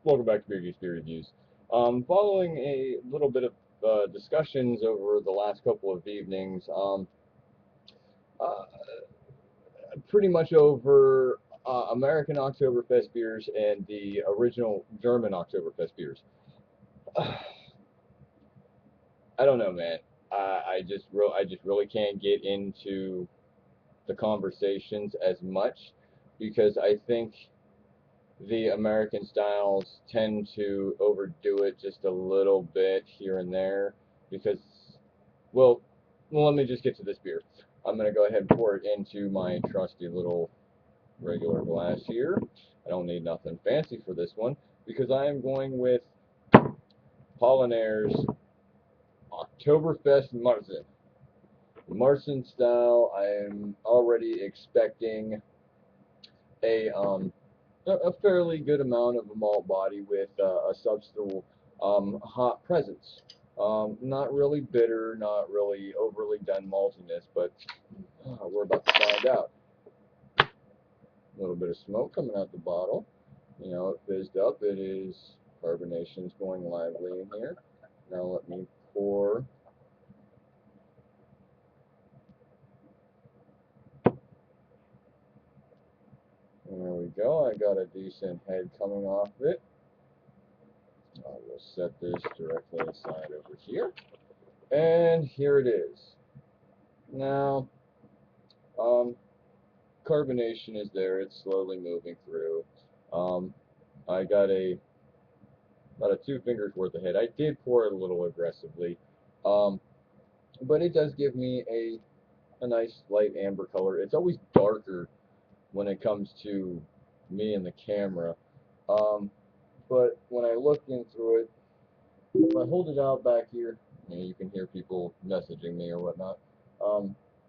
Welcome back to Beer Reviews. Following a little bit of discussions over the last couple of evenings, uh, pretty much over American Oktoberfest beers and the original German Oktoberfest beers. I don't know, man. I just really can't get into the conversations as much because I think the American styles tend to overdo it just a little bit here and there because, well, let me just get to this beer. I'm going to go ahead and pour it into my trusty little regular glass here. I don't need nothing fancy for this one because I am going with Paulaner's Oktoberfest-Märzen. Märzen style, I'm already expecting a a fairly good amount of a malt body with a substantial hot presence. Not really bitter, not really overly done maltiness, but we're about to find out. A little bit of smoke coming out the bottle. You know, it fizzed up. It is carbonation's going lively in here. Now let me pour. There we go. I got a decent head coming off it. I will set this directly aside over here. And here it is. Now, um, carbonation is there. It's slowly moving through. I got about a 2 fingers worth of head. I did pour it a little aggressively, um, but it does give me a nice light amber color. It's always darker when it comes to me and the camera, but when I look in through it, if I hold it out back here, you can hear people messaging me or whatnot.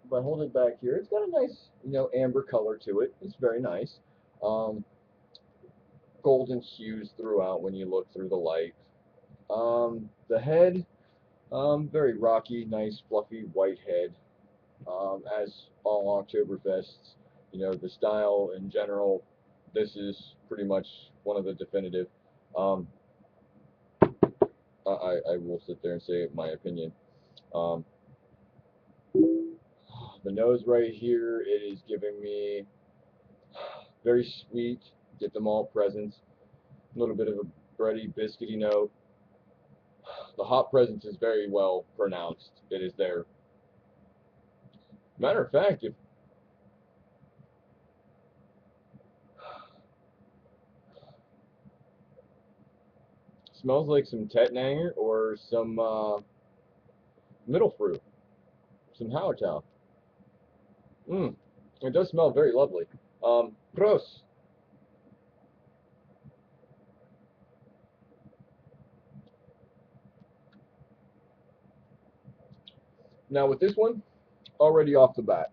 If I hold it back here, it's got a nice, amber color to it. It's very nice. Um, Golden hues throughout when you look through the light. The head, very rocky, nice, fluffy white head. As all Oktoberfests, the style in general, this is pretty much one of the definitive. Um, I will sit there and say my opinion. Um, the nose right here, it is giving me very sweet, get the malt presence, a little bit of a bready, biscuity note. The hop presence is very well pronounced. It is there. Matter of fact, it smells like some Tettnanger or some middle fruit, some Hallertau. It does smell very lovely. Prost. Now with this one, already off the bat,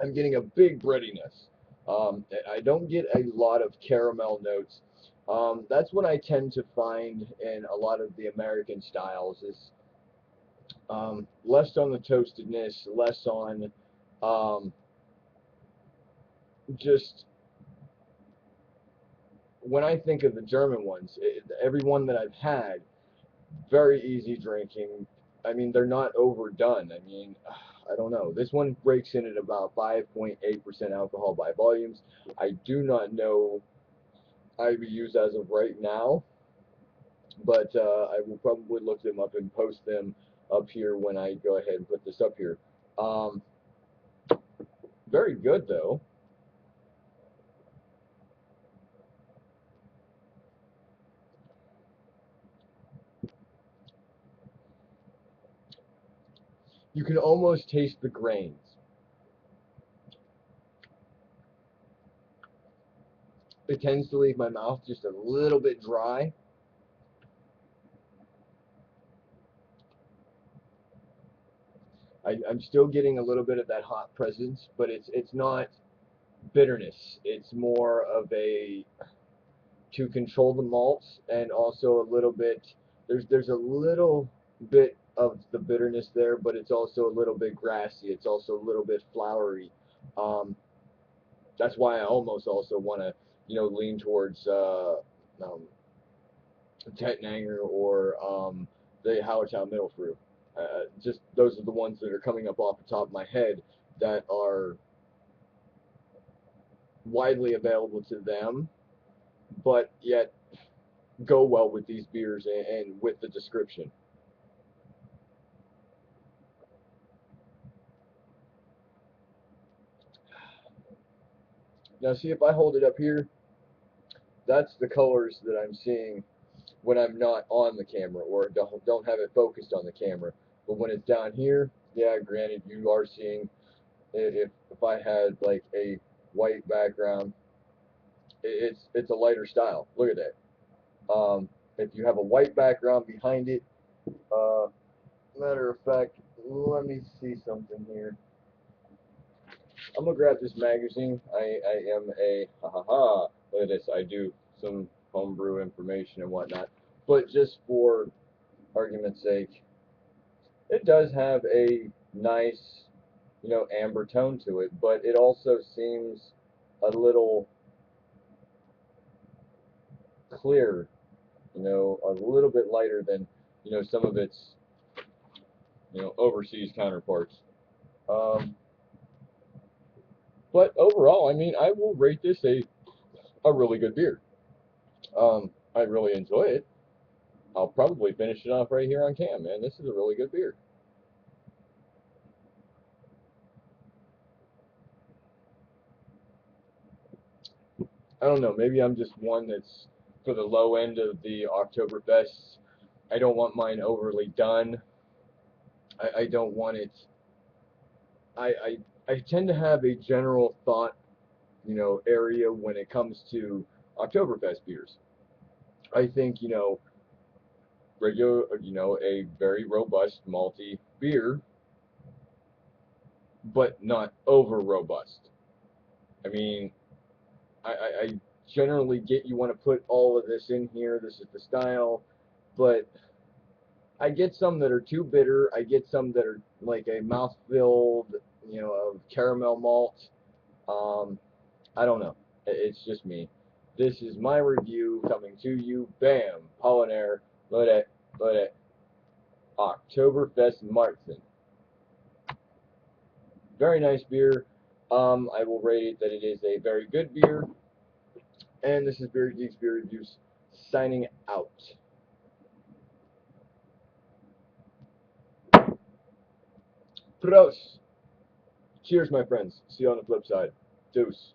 I'm getting a big breadiness. I don't get a lot of caramel notes. That's what I tend to find in a lot of the American styles is less on the toastedness, less on um, just when I think of the German ones, every one that I've had, very easy drinking. I mean, they're not overdone. I mean, I don't know. This one breaks in at about 5.8% alcohol by volumes. I do not know IBUs as of right now, but I will probably look them up and post them up here when I go ahead and put this up here. Um, Very good, though. You can almost taste the grains. It tends to leave my mouth just a little bit dry. I'm still getting a little bit of that hot presence, but it's not bitterness. It's more of a to control the malts and also a little bit there's a little bit of the bitterness there, but it's also a little bit grassy. It's also a little bit flowery. Um, that's why I almost also want to lean towards um, Tettnanger or the Hallertau Middle Fruit. Just those are the ones that are coming up off the top of my head that are widely available to them, but yet go well with these beers and with the description. Now, see if I hold it up here, that's the colors that I'm seeing when I'm not on the camera or don't have it focused on the camera. But when it's down here, yeah, granted, you are seeing if I had like a white background, it's a lighter style. Look at that. If you have a white background behind it, uh, matter of fact, let me see something here. I'm gonna grab this magazine. I am a ha ha ha. Look at this. I do some homebrew information and whatnot. But just for argument's sake, it does have a nice, amber tone to it. But it also seems a little clear. A little bit lighter than some of its overseas counterparts. Um, but overall, I mean, I will rate this a really good beer. I really enjoy it. I'll probably finish it off right here on cam, man. This is a really good beer. I don't know. Maybe I'm just one that's for the low end of the Oktoberfest. I don't want mine overly done. I don't want it. I tend to have a general thought, area when it comes to Oktoberfest beers. I think, regular, a very robust malty beer, but not over robust. I mean, I generally get you want to put all of this in here. This is the style, but I get some that are too bitter. I get some that are like a mouth filled, of caramel malt. Um, I don't know. It's just me. This is my review coming to you. Bam, Paulaner Oktoberfest-Märzen. Very nice beer. I will rate it that it is a very good beer. And this is Beer Geeks Beer Reviews signing out. Prost! Cheers, my friends. See you on the flip side. Deuce.